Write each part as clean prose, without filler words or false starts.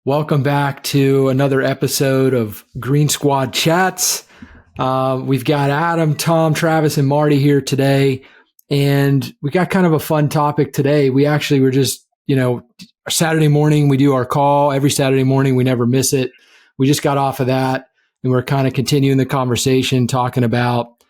Welcome back to another episode of Green Squad Chats. We've got Adam, Tom, Travis, and Marty here today, and we got kind of a fun topic today. We actually were just, Saturday morning, we do our call every Saturday morning. We never miss it. We just got off of that, and we're kind of continuing the conversation, talking about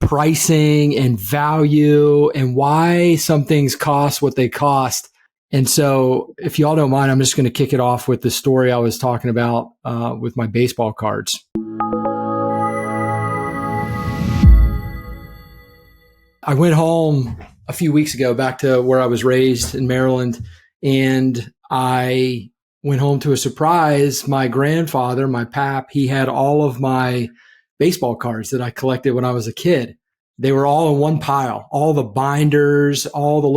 pricing and value and why some things cost what they cost. And so if y'all don't mind, I'm just going to kick it off with the story I was talking about with my baseball cards. I went home a few weeks ago back to where I was raised in Maryland, and I went home to a surprise. My grandfather, my pap, he had all of my baseball cards that I collected when I was a kid. They were all in one pile, all the binders, all the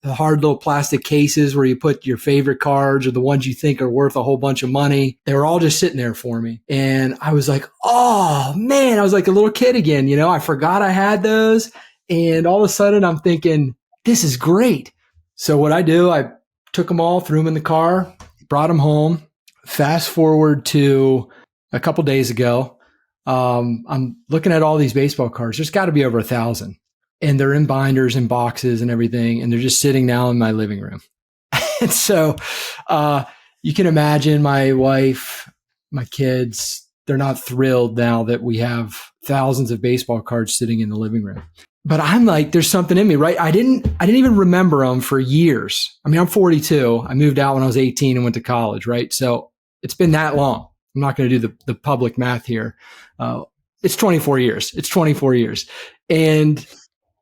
hard little plastic cases where you put your favorite cards or the ones you think are worth a whole bunch of money. They were all just sitting there for me. And I was like, oh man, I was like a little kid again. I forgot I had those. And all of a sudden I'm thinking, this is great. So what I do, I took them all, threw them in the car, brought them home. Fast forward to a couple days ago. I'm looking at all these baseball cards. There's got to be over 1,000. And they're in binders and boxes and everything. And they're just sitting now in my living room. And so you can imagine my wife, my kids, they're not thrilled now that we have thousands of baseball cards sitting in the living room. But I'm like, there's something in me, right? I didn't even remember them for years. I mean, I'm 42. I moved out when I was 18 and went to college, right? So it's been that long. I'm not going to do the public math here. It's 24 years. It's 24 years. And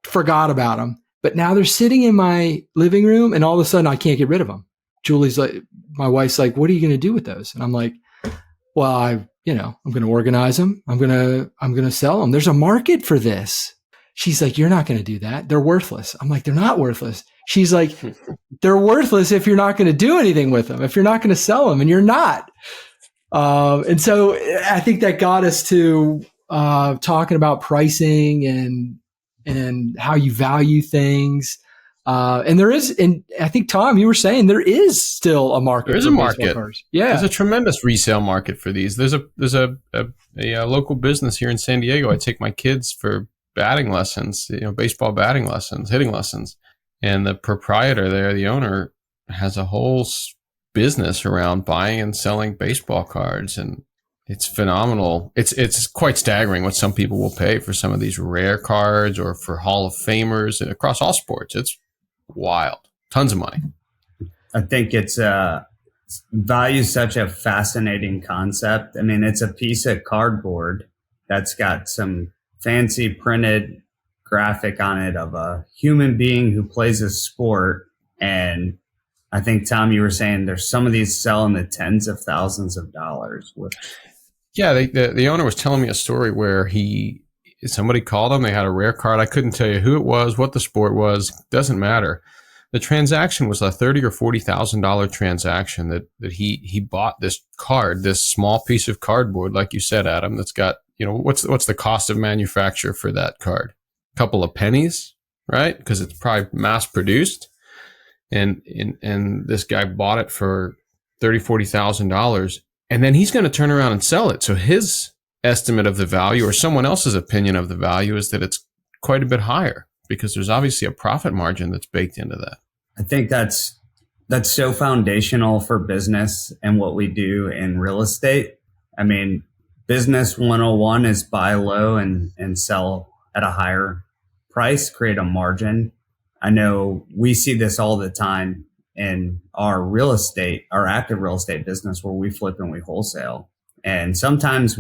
forgot about them, but now they're sitting in my living room, and all of a sudden I can't get rid of them. Julie's like, my wife's like, what are you going to do with those? And I'm like, well, I'm going to organize them. I'm going to sell them. There's a market for this. She's like, you're not going to do that. They're worthless. I'm like, they're not worthless. She's like, they're worthless if you're not going to do anything with them, if you're not going to sell them, and you're not. And so I think that got us to talking about pricing and how you value things. And there is, and I think, Tom, you were saying there is still a market. There is a market. Yeah. There's a tremendous resale market for these. There's a local business here in San Diego. I take my kids for batting lessons, baseball batting lessons, hitting lessons. And the proprietor there, the owner, has a whole business around buying and selling baseball cards. And it's phenomenal. It's quite staggering what some people will pay for some of these rare cards or for Hall of Famers across all sports. It's wild. Tons of money. I think value is such a fascinating concept. I mean, it's a piece of cardboard that's got some fancy printed graphic on it of a human being who plays a sport. And I think, Tom, you were saying there's some of these sell in the tens of thousands of dollars. Yeah, the owner was telling me a story where somebody called him. They had a rare card. I couldn't tell you who it was, what the sport was. Doesn't matter. The transaction was a $30,000 or $40,000 transaction that he bought this card, this small piece of cardboard, like you said, Adam. That's got what's the cost of manufacture for that card? A couple of pennies, right? Because it's probably mass produced, and this guy bought it for $30,000-$40,000. And then he's going to turn around and sell it. So his estimate of the value, or someone else's opinion of the value, is that it's quite a bit higher because there's obviously a profit margin that's baked into that. I think that's so foundational for business and what we do in real estate. I mean, business 101 is buy low and sell at a higher price, create a margin. I know we see this all the time in our active real estate business, where we flip and we wholesale. And sometimes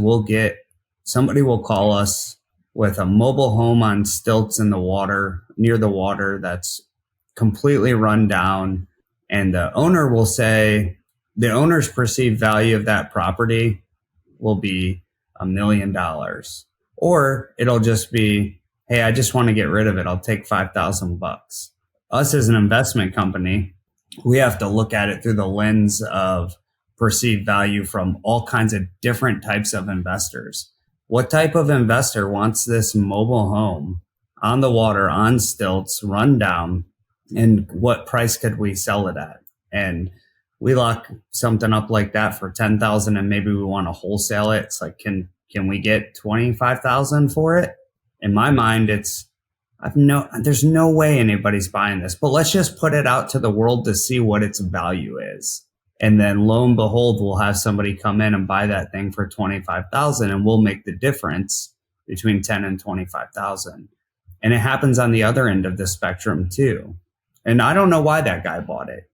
somebody will call us with a mobile home on stilts in the water, near the water, that's completely run down. And the owner will say the owner's perceived value of that property will be $1 million. Or it'll just be, hey, I just want to get rid of it. I'll take $5,000. Us as an investment company, we have to look at it through the lens of perceived value from all kinds of different types of investors. What type of investor wants this mobile home on the water, on stilts, run down, and what price could we sell it at? And we lock something up like that for 10,000 and maybe we want to wholesale it. It's like, can we get 25,000 for it? In my mind, there's no way anybody's buying this, but let's just put it out to the world to see what its value is. And then lo and behold, we'll have somebody come in and buy that thing for 25,000 and we'll make the difference between 10 and 25,000. And it happens on the other end of the spectrum too. And I don't know why that guy bought it.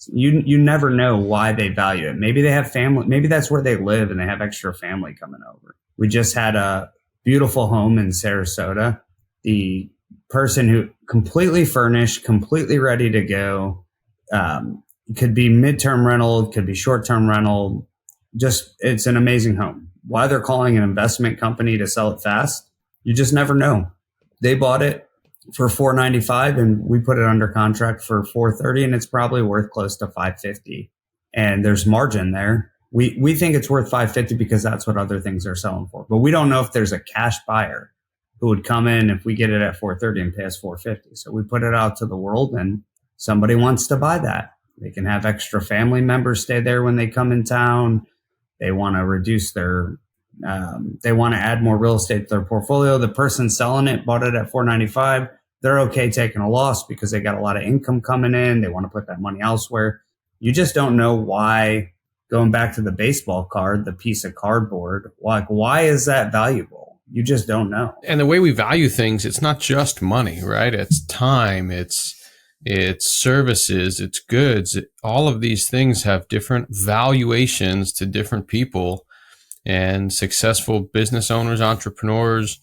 You never know why they value it. Maybe they have family. Maybe that's where they live and they have extra family coming over. We just had a beautiful home in Sarasota. The person who completely furnished, completely ready to go, could be midterm rental, could be short-term rental. Just, it's an amazing home. Why they're calling an investment company to sell it fast, you just never know. They bought it for $495 and we put it under contract for $430 and it's probably worth close to $550. And there's margin there. We think it's worth $550 because that's what other things are selling for. But we don't know if there's a cash buyer who would come in if we get it at $430 and pay us $450. So we put it out to the world and somebody wants to buy that. They can have extra family members stay there when they come in town. They want to reduce they want to add more real estate to their portfolio. The person selling it bought it at $495. They're okay taking a loss because they got a lot of income coming in. They want to put that money elsewhere. You just don't know why, going back to the baseball card, the piece of cardboard, why is that valuable? You just don't know. And the way we value things, it's not just money, right? It's time, it's services, it's goods. All of these things have different valuations to different people, and successful business owners, entrepreneurs,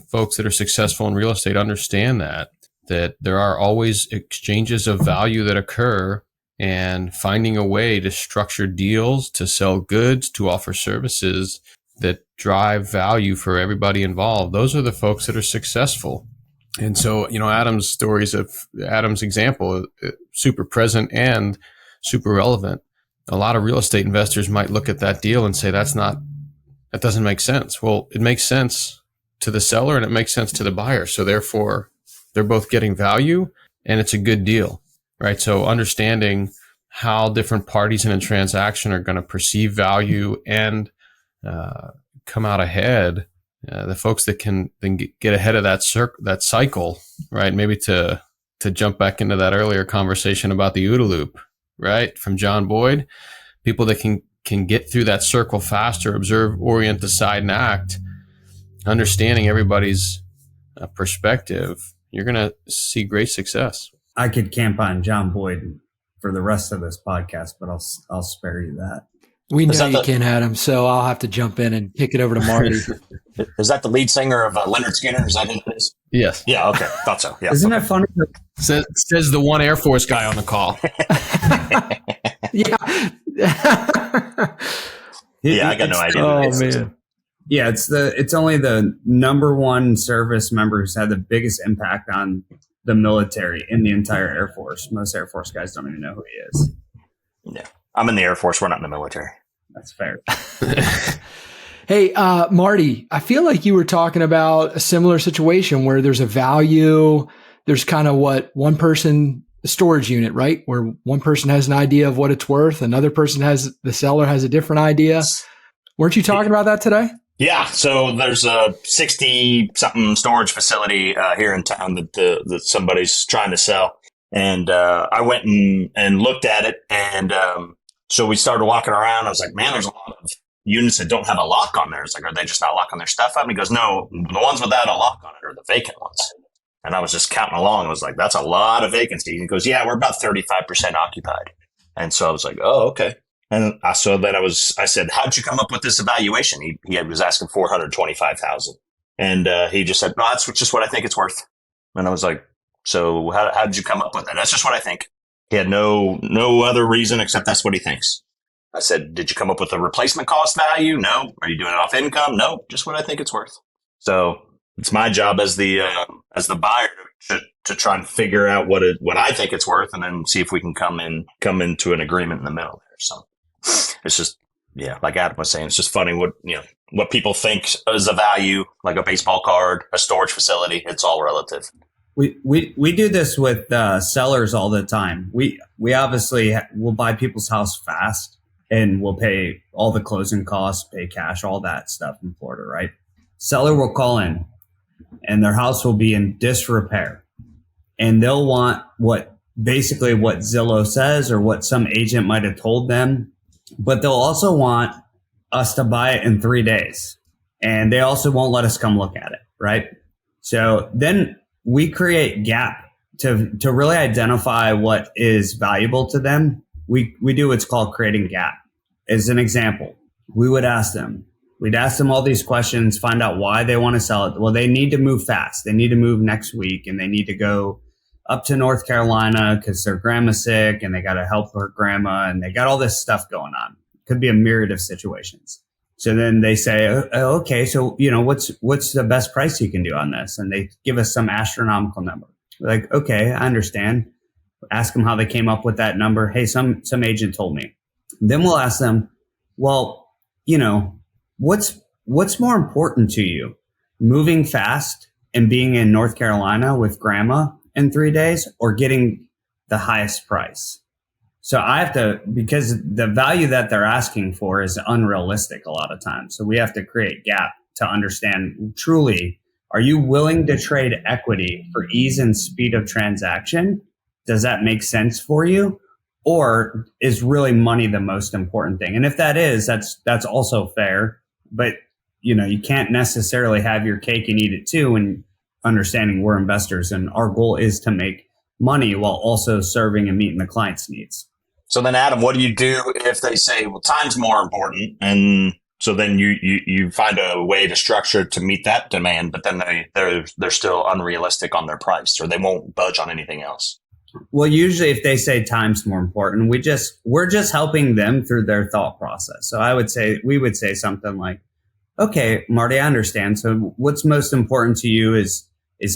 folks that are successful in real estate understand that there are always exchanges of value that occur, and finding a way to structure deals, to sell goods, to offer services that drive value for everybody involved. Those are the folks that are successful. And so, Adam's example, super present and super relevant. A lot of real estate investors might look at that deal and say, that doesn't make sense. Well, it makes sense to the seller and it makes sense to the buyer. So therefore, they're both getting value and it's a good deal, right? So understanding how different parties in a transaction are going to perceive value and come out ahead. The folks that can then get ahead of that cycle, right? Maybe to jump back into that earlier conversation about the OODA loop, right? From John Boyd, people that can get through that circle faster, observe, orient, decide, and act, understanding everybody's perspective, you're going to see great success. I could camp on John Boyd for the rest of this podcast, but I'll spare you that. We know you can, Adam, so I'll have to jump in and kick it over to Marty. Is that the lead singer of Leonard Skinner? Is that who it is? Yes. Yeah, okay. Thought so. Yeah. Isn't that funny? Says the one Air Force guy on the call. Yeah. Yeah, I got no idea. Oh, man. Yeah, it's only the number one service member who's had the biggest impact on the military in the entire Air Force. Most Air Force guys don't even know who he is. Yeah. I'm in the Air Force. We're not in the military. That's fair. Hey, Marty, I feel like you were talking about a similar situation where there's a value. There's kind of what one person, a storage unit, right? Where one person has an idea of what it's worth. Another person the seller has a different idea. Weren't you talking about that today? Yeah. So there's a 60-something storage facility here in town that somebody's trying to sell. And I went and looked at it. And so we started walking around. I was like, man, there's a lot of units that don't have a lock on there. It's like, are they just not locking their stuff up? And he goes, no, the ones without a lock on it are the vacant ones. And I was just counting along. I was like, that's a lot of vacancy. And he goes, yeah, we're about 35% occupied. And so I was like, oh, okay. And I said, how'd you come up with this evaluation? He was asking $425,000. And he just said, no, that's just what I think it's worth. And I was like, so how did you come up with that? That's just what I think. He had no other reason except that's what he thinks. I said, did you come up with a replacement cost value? No. Are you doing it off income? No. Just what I think it's worth. So it's my job as the buyer to try and figure out what I think it's worth, and then see if we can come into an agreement in the middle there. So it's just, yeah, like Adam was saying, it's just funny what people think is a value, like a baseball card, a storage facility. It's all relative. We do this with sellers all the time. We obviously will buy people's house fast, and we'll pay all the closing costs, pay cash, all that stuff in Florida, right? Seller will call in, and their house will be in disrepair, and they'll want what Zillow says or what some agent might have told them, but they'll also want us to buy it in 3 days, and they also won't let us come look at it, right? So then we create gap to really identify what is valuable to them. We do what's called creating gap. As an example, we'd ask them all these questions, find out why they want to sell it. Well, they need to move fast. They need to move next week, and they need to go up to North Carolina because their grandma's sick and they got to help her grandma, and they got all this stuff going on. Could be a myriad of situations. So then they say, okay, so, what's the best price you can do on this? And they give us some astronomical number. We're like, okay, I understand. Ask them how they came up with that number. Hey, some agent told me. Then we'll ask them, well, what's more important to you? Moving fast and being in North Carolina with grandma in 3 days, or getting the highest price? So I have to, because the value that they're asking for is unrealistic a lot of times. So we have to create gap to understand truly, are you willing to trade equity for ease and speed of transaction? Does that make sense for you? Or is really money the most important thing? And if that is, that's also fair. But, you can't necessarily have your cake and eat it too, and understanding we're investors and our goal is to make money while also serving and meeting the client's needs. So then, Adam, what do you do if they say, well, time's more important? And so then you find a way to structure it to meet that demand, but then they're still unrealistic on their price, or they won't budge on anything else. Well, usually if they say time's more important, we're just helping them through their thought process. So we would say something like, okay, Marty, I understand. So what's most important to you is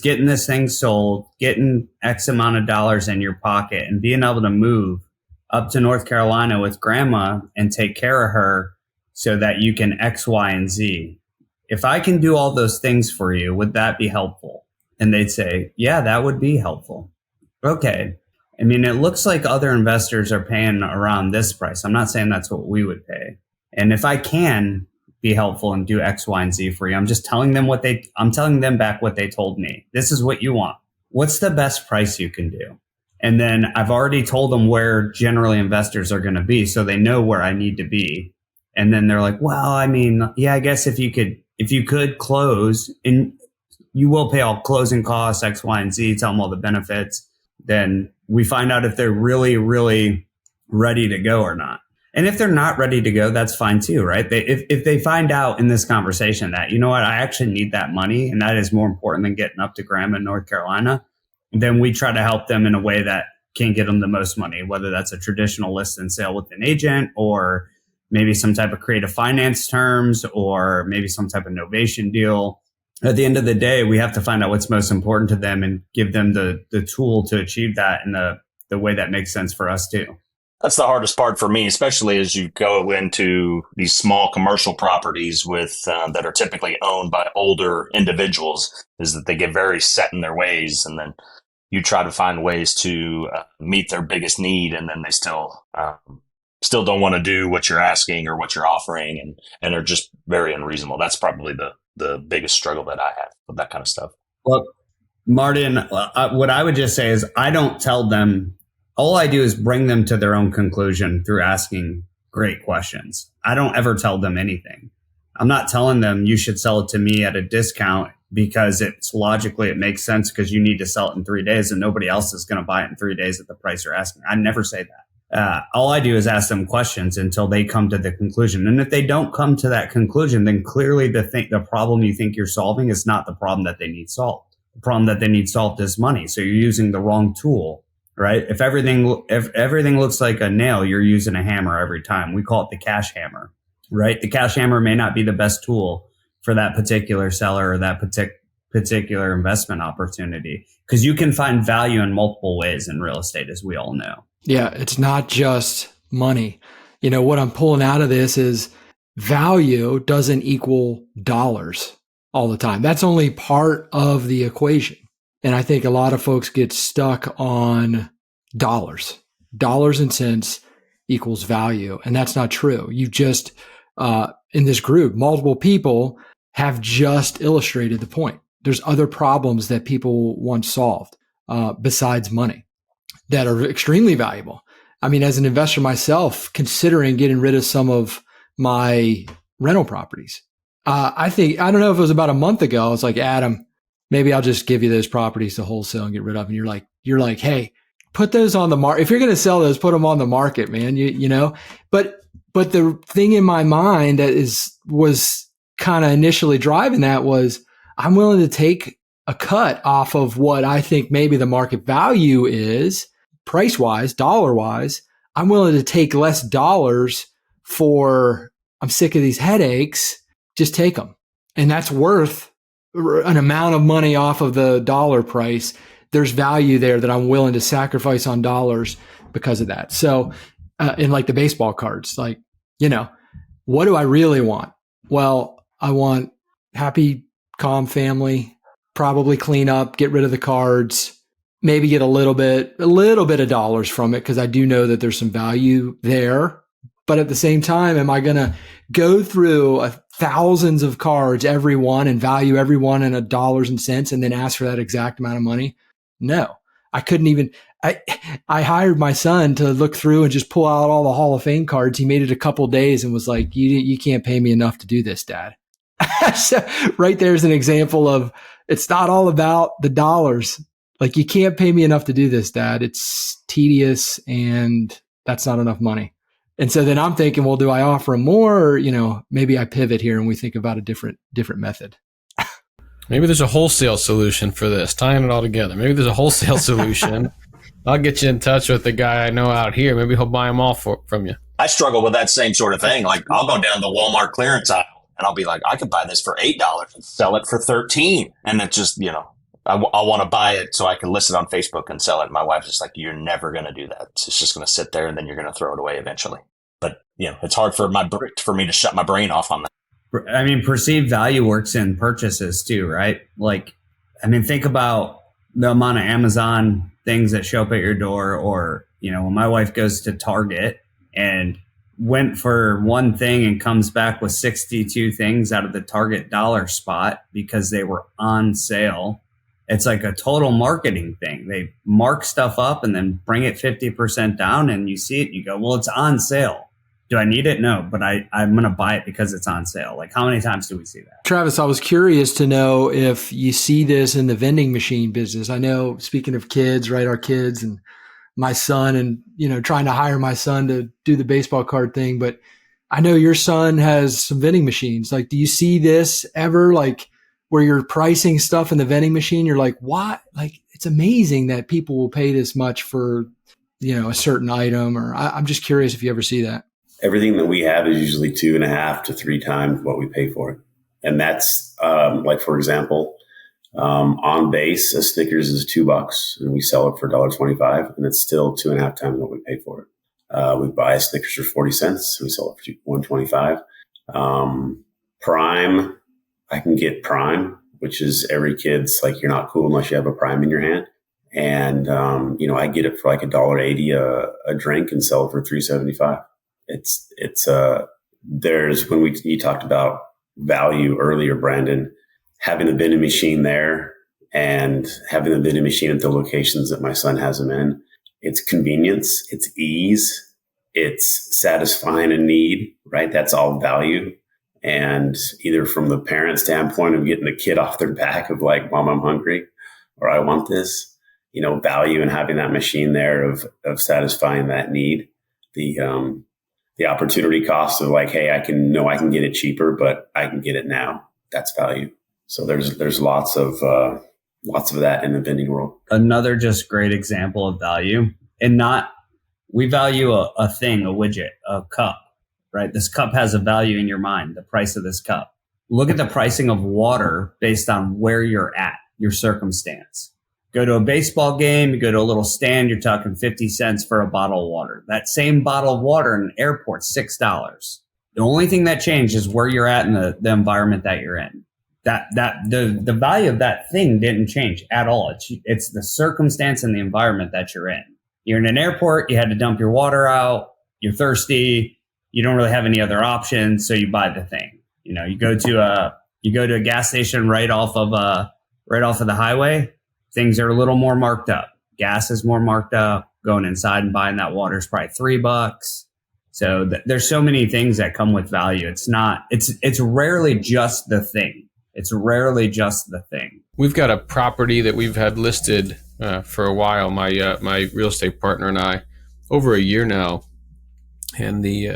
getting this thing sold, getting X amount of dollars in your pocket, and being able to move up to North Carolina with grandma and take care of her so that you can X, Y, and Z. If I can do all those things for you, would that be helpful? And they'd say, yeah, that would be helpful. Okay. I mean, it looks like other investors are paying around this price. I'm not saying that's what we would pay. And if I can be helpful and do X, Y, and Z for you, I'm just telling them I'm telling them back what they told me. This is what you want. What's the best price you can do? And then I've already told them where generally investors are going to be, so they know where I need to be. And then they're like, well, I mean, yeah, I guess if you could close, and you will pay all closing costs, X, Y, and Z, tell them all the benefits, then we find out if they're really, really ready to go or not. And if they're not ready to go, that's fine too, right? If they find out in this conversation that, you know what, I actually need that money, and that is more important than getting up to grandma in North Carolina, then we try to help them in a way that can get them the most money, whether that's a traditional list and sale with an agent, or maybe some type of creative finance terms, or maybe some type of novation deal. At the end of the day, we have to find out what's most important to them and give them the tool to achieve that in the way that makes sense for us too. That's the hardest part for me, especially as you go into these small commercial properties with that are typically owned by older individuals, is that they get very set in their ways, and then you try to find ways to meet their biggest need, and then they still don't want to do what you're asking or what you're offering, and are just very unreasonable. That's probably the biggest struggle that I have with that kind of stuff. Well, Martin, what I would just say is I don't tell them. All I do is bring them to their own conclusion through asking great questions. I don't ever tell them anything. I'm not telling them you should sell it to me at a discount because it's logically it makes sense because you need to sell it in 3 days and nobody else is going to buy it in 3 days at the price you're asking. I never say that. All I do is ask them questions until they come to the conclusion. And if they don't come to that conclusion, then clearly the problem you think you're solving is not the problem that they need solved. The problem that they need solved is money. So you're using the wrong tool. Right? If everything looks like a nail, you're using a hammer every time. We call it the cash hammer, right? The cash hammer may not be the best tool for that particular seller or that particular investment opportunity, because you can find value in multiple ways in real estate, as we all know. Yeah, it's not just money. What I'm pulling out of this is value doesn't equal dollars all the time. That's only part of the equation. And I think a lot of folks get stuck on dollars and cents equals value. And that's not true. You just, in this group, multiple people have just illustrated the point. There's other problems that people want solved besides money that are extremely valuable. I mean, as an investor myself, considering getting rid of some of my rental properties, I don't know if it was about a month ago. I was like, Adam, maybe I'll just give you those properties to wholesale and get rid of them. And you're like, hey, put those on the market. If you're going to sell those, put them on the market, man. You know, but the thing in my mind that was kind of initially driving that was I'm willing to take a cut off of what I think maybe the market value is price wise, dollar wise. I'm willing to take less dollars for, I'm sick of these headaches. Just take them. And that's worth an amount of money off of the dollar price. There's value there that I'm willing to sacrifice on dollars because of that. So, in like the baseball cards, like, you know, what do I really want? Well, I want happy, calm family, probably clean up, get rid of the cards, maybe get a little bit of dollars from it because I do know that there's some value there. But at the same time, am I going to go through thousands of cards, every one, and value every one in dollars and cents and then ask for that exact amount of money? No, I couldn't even. I hired my son to look through and just pull out all the Hall of Fame cards. He made it a couple days and was like, you can't pay me enough to do this, Dad. So right there's an example of it's not all about the dollars. Like, you can't pay me enough to do this, Dad. It's tedious and that's not enough money. And so then I'm thinking, well, do I offer him more? Or, you know, maybe I pivot here and we think about a different method. Maybe there's a wholesale solution for this, tying it all together. Maybe there's a wholesale solution. I'll get you in touch with the guy I know out here. Maybe he'll buy them all from you. I struggle with that same sort of thing. Like, I'll go down the Walmart clearance aisle and I'll be like, I could buy this for $8 and sell it for $13. And it's just, you know, I want to buy it so I can list it on Facebook and sell it. And my wife's just like, you're never going to do that. It's just going to sit there and then you're going to throw it away eventually. But, you know, it's hard for me to shut my brain off on that. I mean, perceived value works in purchases too, right? Like, I mean, think about the amount of Amazon things that show up at your door, or, you know, when my wife goes to Target and went for one thing and comes back with 62 things out of the Target dollar spot because they were on sale. It's like a total marketing thing. They mark stuff up and then bring it 50% down, and you see it and you go, well, it's on sale. Do I need it? No, but I'm going to buy it because it's on sale. Like, how many times do we see that? Travis, I was curious to know if you see this in the vending machine business. I know, speaking of kids, right, our kids and my son, and, you know, trying to hire my son to do the baseball card thing, but I know your son has some vending machines. Like, do you see this ever, like, where you're pricing stuff in the vending machine? You're like, what? Like, it's amazing that people will pay this much for, you know, a certain item. Or I'm just curious if you ever see that. Everything that we have is usually 2.5 to 3 times what we pay for it. And that's like, for example, on base, a Snickers is $2 and we sell it for $1.25, and it's still 2.5 times what we pay for it. We buy a Snickers for 40 cents. We sell it for $1.25. Prime, I can get Prime, which is every kid's like, you're not cool unless you have a Prime in your hand. And, you know, I get it for like $1.80 a drink and sell it for $3.75. There's, when you talked about value earlier, Brandon, having the vending machine there and having the vending machine at the locations that my son has them in, it's convenience, it's ease, it's satisfying a need, right? That's all value. And either from the parent standpoint of getting the kid off their back of like, Mom, I'm hungry, or I want this, you know, value in having that machine there of satisfying that need. The opportunity cost of like, hey, I can get it cheaper, but I can get it now. That's value. So there's lots of that in the vending world. Another just great example of value, and we value a thing, a widget, a cup, right? This cup has a value in your mind, the price of this cup. Look at the pricing of water based on where you're at, your circumstance. Go to a baseball game, you go to a little stand, you're talking 50 cents for a bottle of water. That same bottle of water in an airport, $6. The only thing that changed is where you're at in the environment that you're in. the value of that thing didn't change at all. It's the circumstance and the environment that you're in. You're in an airport, you had to dump your water out, you're thirsty, you don't really have any other options, so you buy the thing. You go to a gas station right off of the highway, things are a little more marked up. Gas is more marked up. Going inside and buying that water is probably $3. So there's so many things that come with value. It's rarely just the thing. It's rarely just the thing. We've got a property that we've had listed for a while, my real estate partner and I, over a year now. And the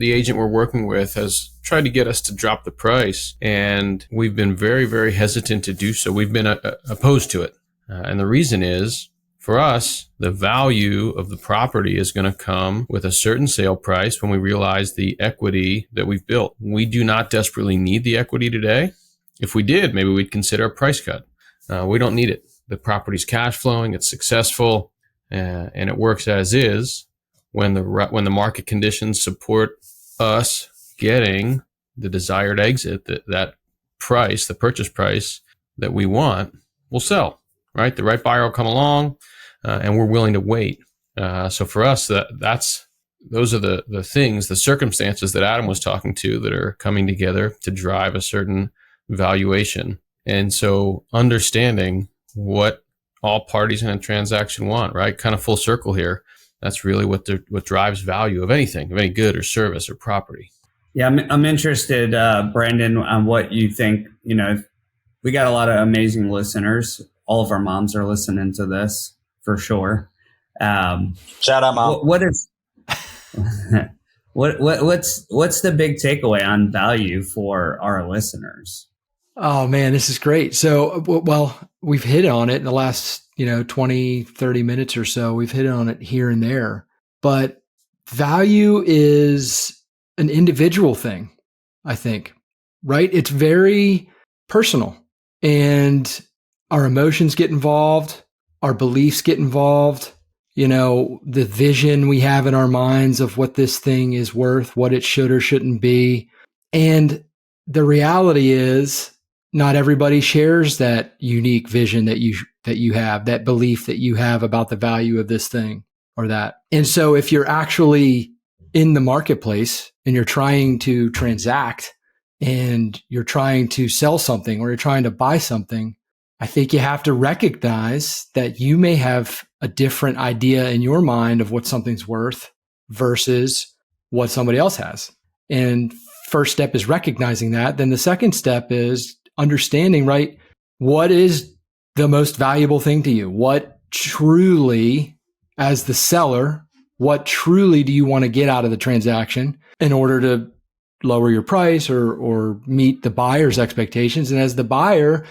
agent we're working with has tried to get us to drop the price, and we've been very, very hesitant to do so. We've been opposed to it. And the reason is, for us, the value of the property is going to come with a certain sale price when we realize the equity that we've built. We do not desperately need the equity today. If we did, maybe we'd consider a price cut. We don't need it. The property's cash flowing, it's successful, and it works as is. When the market conditions support us getting the desired exit, that price, the purchase price that we want, we'll sell, right? The right buyer will come along, and we're willing to wait. So for us, those are the things, the circumstances that Adam was talking to that are coming together to drive a certain valuation. And so understanding what all parties in a transaction want, right? Kind of full circle here. That's really what drives value of anything, of any good or service or property. Yeah, I'm interested, Brandon, on what you think. We got a lot of amazing listeners. All of our moms are listening to this for sure. Shout out, Mom. What is what's the big takeaway on value for our listeners? Oh man, this is great. So, well, we've hit on it in the last, 20, 30 minutes or so. We've hit on it here and there, but value is an individual thing, I think, right? It's very personal, and our emotions get involved. Our beliefs get involved. The vision we have in our minds of what this thing is worth, what it should or shouldn't be. And the reality is, not everybody shares that unique vision that you have, that belief that you have about the value of this thing or that. And so if you're actually in the marketplace and you're trying to transact and you're trying to sell something or you're trying to buy something, I think you have to recognize that you may have a different idea in your mind of what something's worth versus what somebody else has. And first step is recognizing that. Then the second step is understanding, right? What is the most valuable thing to you? What truly, as the seller, what truly do you want to get out of the transaction in order to lower your price or meet the buyer's expectations? And as the buyer,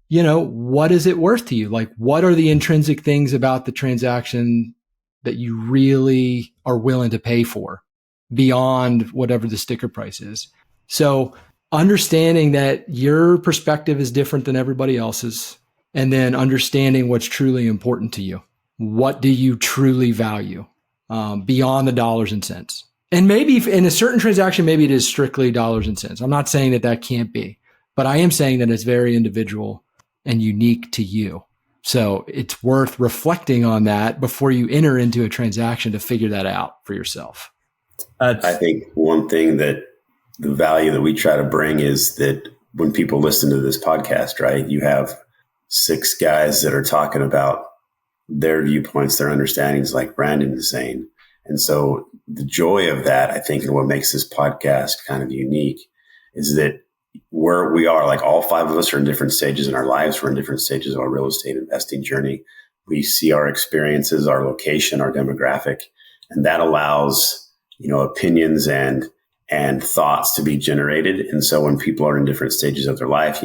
what is it worth to you? Like, what are the intrinsic things about the transaction that you really are willing to pay for beyond whatever the sticker price is? So understanding that your perspective is different than everybody else's, and then understanding what's truly important to you. What do you truly value beyond the dollars and cents? And maybe in a certain transaction, maybe it is strictly dollars and cents. I'm not saying that can't be, but I am saying that it's very individual and unique to you. So it's worth reflecting on that before you enter into a transaction to figure that out for yourself. I think one thing that the value that we try to bring is that when people listen to this podcast, right, you have 6 guys that are talking about their viewpoints, their understandings, like Brandon is saying. And so the joy of that, I think, and what makes this podcast kind of unique is that where we are, like all 5 of us are in different stages in our lives. We're in different stages of our real estate investing journey. We see our experiences, our location, our demographic, and that allows, opinions and thoughts to be generated. And so when people are in different stages of their life,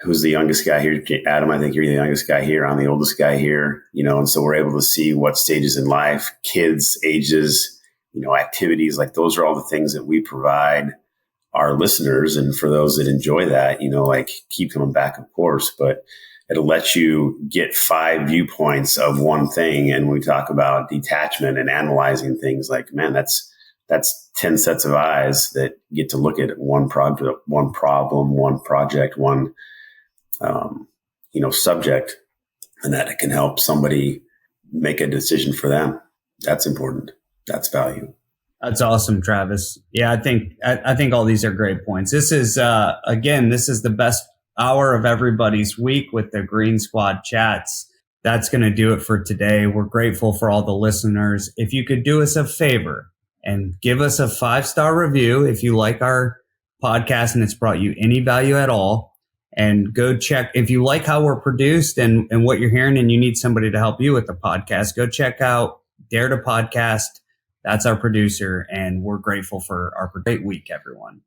who's the youngest guy here? Adam, I think you're the youngest guy here. I'm the oldest guy here, and so we're able to see what stages in life, kids, ages, activities, like those are all the things that we provide our listeners. And for those that enjoy that, keep coming back, of course, but it'll let you get 5 viewpoints of one thing. And when we talk about detachment and analyzing things, like, man, that's that's 10 sets of eyes that get to look at one project, one problem, one project, one, subject, and that it can help somebody make a decision for them. That's important. That's value. That's awesome, Travis. Yeah, I think all these are great points. This is, this is the best hour of everybody's week with the Green Squad chats. That's going to do it for today. We're grateful for all the listeners. If you could do us a favor and give us a 5-star review if you like our podcast and it's brought you any value at all, and go check, if you like how we're produced and what you're hearing and you need somebody to help you with the podcast, go check out Dare to Podcast. That's our producer, and we're grateful for our great week, everyone.